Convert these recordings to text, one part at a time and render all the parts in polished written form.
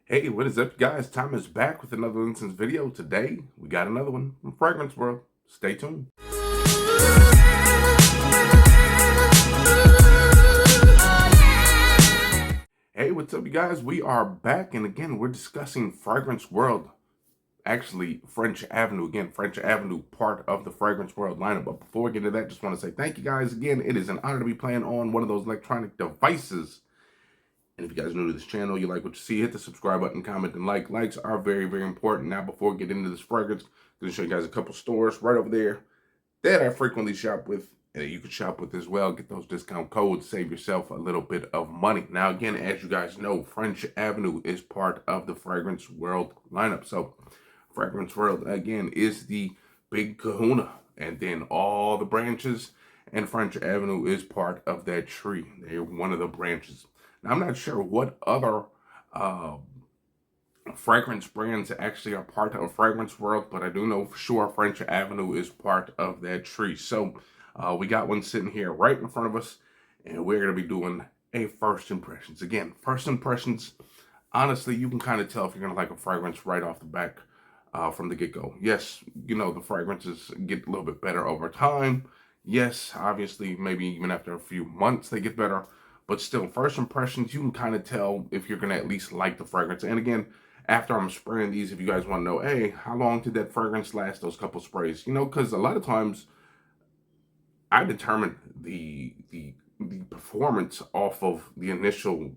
Hey, what is up, guys? Tom is back with another Linscents video. Today, we got another one from Fragrance World. Stay tuned. Hey, what's up, you guys? We are back, and again, we're discussing Fragrance World. Actually, French Avenue. Again, French Avenue, part of the Fragrance World lineup. But before we get into that, just want to say thank you, guys. Again, it is an honor to be playing on one of those electronic devices. And if you guys are new to this channel, you like what you see, hit the subscribe button, comment, and like. Likes are very, very important. Now, before we get into this fragrance, I'm going to show you guys a couple stores right over there that I frequently shop with and that you can shop with as well. Get those discount codes, save yourself a little bit of money. Now, again, as you guys know, French Avenue is part of the Fragrance World lineup. So, Fragrance World, again, is the big kahuna. And then all the branches, and French Avenue is part of that tree. They're one of the branches. Now, I'm not sure what other fragrance brands actually are part of Fragrance World, but I do know for sure French Avenue is part of that tree. So we got one sitting here right in front of us, and we're going to be doing a first impressions. Again, first impressions, honestly, you can kind of tell if you're going to like a fragrance right off the back from the get-go. Yes, you know, the fragrances get a little bit better over time. Yes, obviously, maybe even after a few months they get better. But still, first impressions, you can kind of tell if you're going to at least like the fragrance. And again, after I'm spraying these, if you guys want to know, hey, how long did that fragrance last, those couple sprays? You know, because a lot of times I determine the performance off of the initial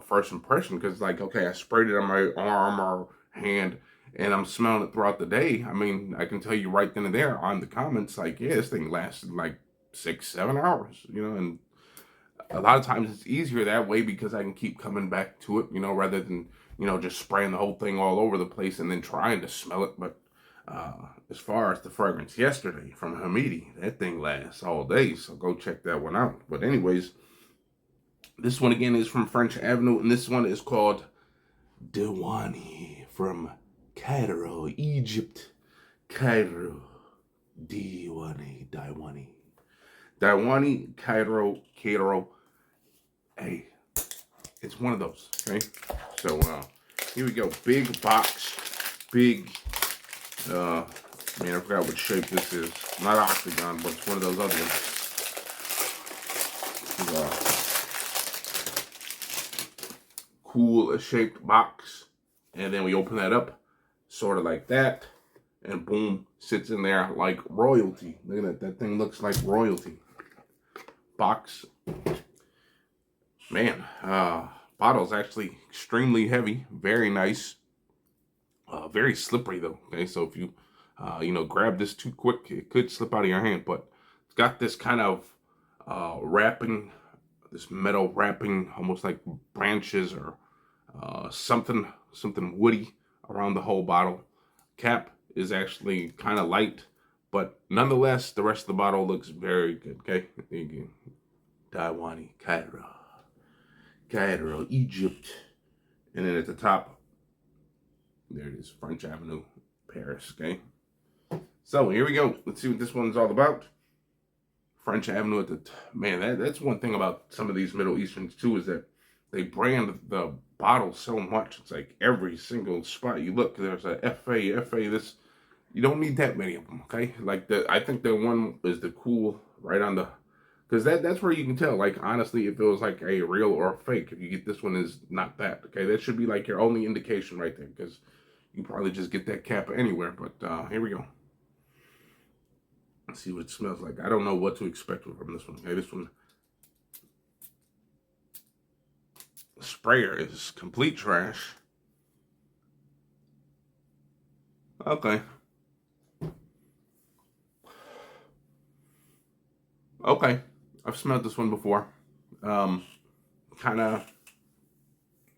first impression. Because, like, okay, I sprayed it on my arm or hand, and I'm smelling it throughout the day. I mean, I can tell you right then and there on the comments, like, yeah, this thing lasted like 6-7 hours, you know, and a lot of times it's easier that way because I can keep coming back to it, you know, rather than, you know, just spraying the whole thing all over the place and then trying to smell it. But as far as the fragrance yesterday from Hamidi, that thing lasts all day, so go check that one out. But anyways, this one again is from French Avenue, and this one is called Diwani from Cairo, Egypt. Cairo. Diwani, Cairo. Hey, it's one of those, okay? So, here we go. Big box. Big, man, I forgot what shape this is. Not octagon, but it's one of those other ones. Cool shaped box. And then we open that up, sort of like that. And boom, sits in there like royalty. Look at that. That thing looks like royalty. Box. Man, bottle's actually extremely heavy. Very nice. Very slippery though. Okay, so if you, you know, grab this too quick, it could slip out of your hand. But it's got this kind of wrapping, this metal wrapping, almost like branches or something woody around the whole bottle. Cap is actually kind of light, but nonetheless, the rest of the bottle looks very good. Okay, there you go. Diwani Cairo, Egypt, and then at the top, there it is, French Avenue, Paris. Okay, so here we go. Let's see what this one's all about. French Avenue at the man. That's one thing about some of these Middle Easterns too, is that they brand the bottle so much. It's like every single spot you look, there's a FA. This, you don't need that many of them. Okay, like I think the one is the cool right on the, because that's where you can tell, like, honestly, if it was like a real or a fake. If you get this one is not that. Okay, that should be like your only indication right there, because you probably just get that cap anywhere. But here we go. Let's see what it smells like. I don't know what to expect from this one. Okay, this one, sprayer is complete trash. Okay. Okay. I've smelled this one before. Kind of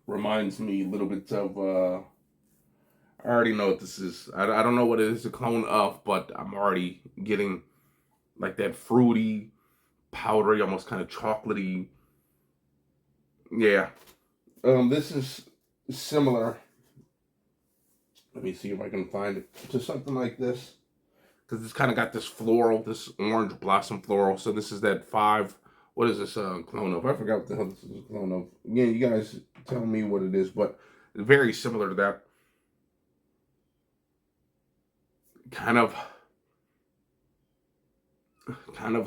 reminds me a little bit of, I already know what this is. I don't know what it is a clone of, but I'm already getting like that fruity, powdery, almost kind of chocolatey. Yeah. This is similar. Let me see if I can find it to something like this, because it's kind of got this floral, this orange blossom floral. So this is that 5. What is this clone of? I forgot what the hell this is a clone of. Again, you guys tell me what it is, but very similar to that. Kind of,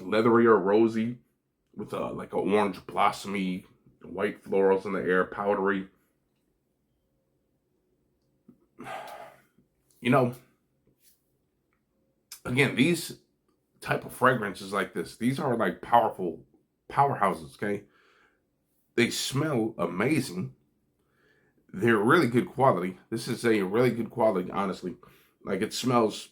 leathery or rosy, with like a orange blossomy, white florals in the air, powdery. You know, again, these type of fragrances like this, these are like powerful powerhouses. Okay, they smell amazing. They're really good quality. This is a really good quality, honestly. Like it smells,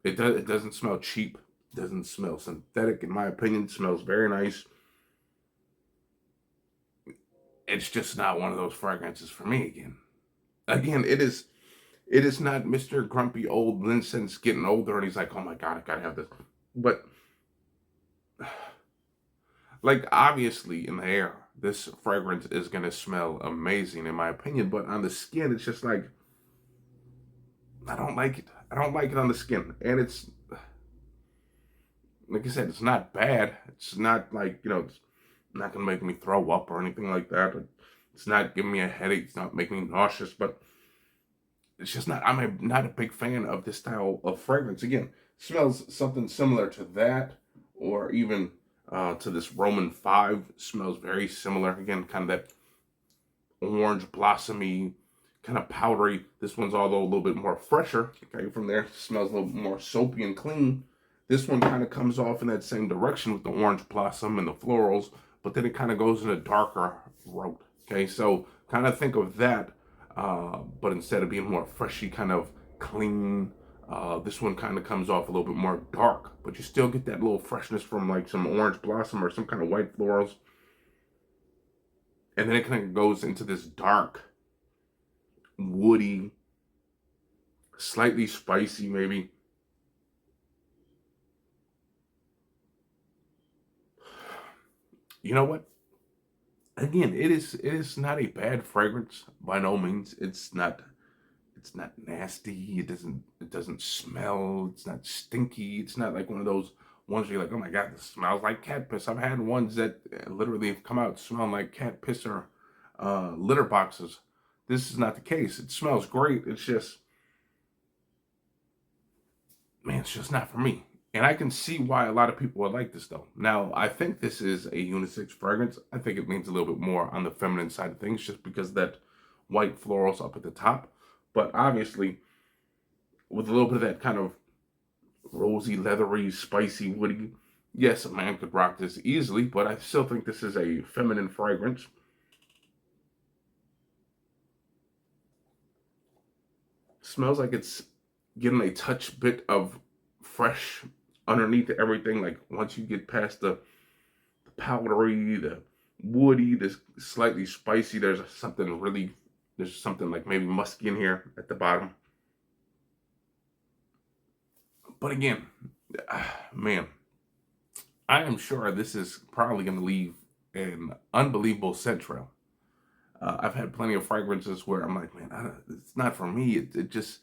it doesn't smell cheap. It doesn't smell synthetic, in my opinion. It smells very nice. It's just not one of those fragrances for me again. Again, it is not Mr. Grumpy old Linscents getting older and he's like, oh my God, I gotta have this. But like obviously in the air, this fragrance is gonna smell amazing in my opinion. But on the skin, it's just like I don't like it. I don't like it on the skin. And it's like I said, it's not bad. It's not like, it's not gonna make me throw up or anything like that. It's not giving me a headache. It's not making me nauseous, but it's just not. Not a big fan of this style of fragrance. Again, smells something similar to that, or even to this Roman 5. Smells very similar. Again, kind of that orange blossomy, kind of powdery. This one's although a little bit more fresher. Okay, from there smells a little more soapy and clean. This one kind of comes off in that same direction with the orange blossom and the florals, but then it kind of goes in a darker route. Okay, so kind of think of that, but instead of being more freshy, kind of clean, this one kind of comes off a little bit more dark, but you still get that little freshness from like some orange blossom or some kind of white florals. And then it kind of goes into this dark, woody, slightly spicy maybe. You know what? Again, it is not a bad fragrance by no means. It's not nasty. It doesn't smell. It's not stinky. It's not like one of those ones where you're like, oh my God, this smells like cat piss. I've had ones that literally have come out smelling like cat piss or litter boxes. This is not the case. It smells great. It's just, man, it's just not for me. And I can see why a lot of people would like this though. Now, I think this is a unisex fragrance. I think it leans a little bit more on the feminine side of things just because that white florals up at the top. But obviously, with a little bit of that kind of rosy, leathery, spicy, woody, yes, a man could rock this easily, but I still think this is a feminine fragrance. Smells like it's getting a touch bit of fresh underneath everything. Like once you get past the powdery, the woody, this slightly spicy, there's something like maybe musky in here at the bottom. But again, man, I am sure this is probably going to leave an unbelievable scent trail. I've had plenty of fragrances where I'm like, man, it's not for me. It just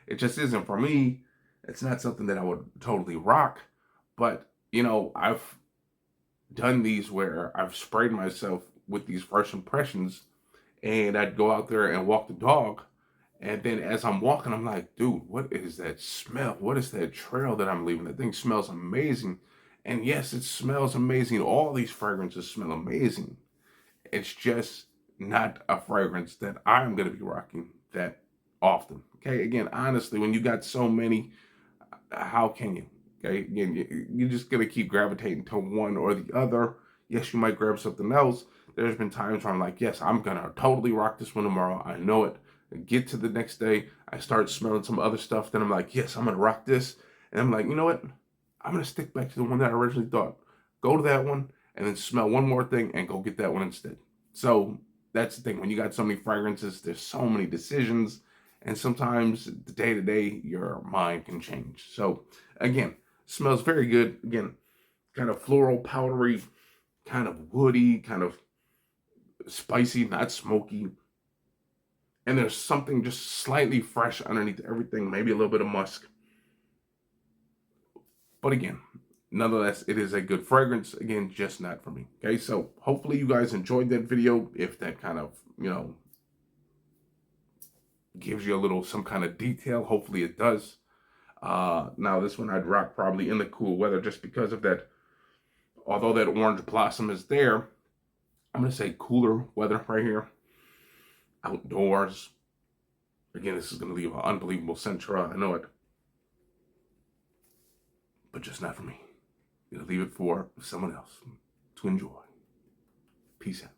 isn't for me. It's not something that I would totally rock. But I've done these where I've sprayed myself with these first impressions, and I'd go out there and walk the dog. And then as I'm walking, I'm like, dude, what is that smell? What is that trail that I'm leaving? That thing smells amazing. And yes, it smells amazing. All these fragrances smell amazing. It's just not a fragrance that I'm going to be rocking that often. Okay, again, honestly, when you got so many, how can you? Okay, again, you're just going to keep gravitating to one or the other. Yes, you might grab something else. There's been times where I'm like, yes, I'm going to totally rock this one tomorrow. I know it. Get to the next day, I start smelling some other stuff. Then I'm like, yes, I'm going to rock this. And I'm like, you know what? I'm going to stick back to the one that I originally thought. Go to that one and then smell one more thing and go get that one instead. So that's the thing. When you got so many fragrances, there's so many decisions. And sometimes the day to day, your mind can change. So again, smells very good. Again, kind of floral, powdery, kind of woody, kind of spicy, not smoky. And there's something just slightly fresh underneath everything, maybe a little bit of musk. But again, nonetheless, it is a good fragrance. Again, just not for me. Okay, so hopefully you guys enjoyed that video. If that kind of, gives you a little, some kind of detail. Hopefully it does. Now this one I'd rock probably in the cool weather just because of that. Although that orange blossom is there, I'm going to say cooler weather right here. Outdoors. Again, this is going to leave an unbelievable scent trail. I know it. But just not for me. I'm going to leave it for someone else to enjoy. Peace out.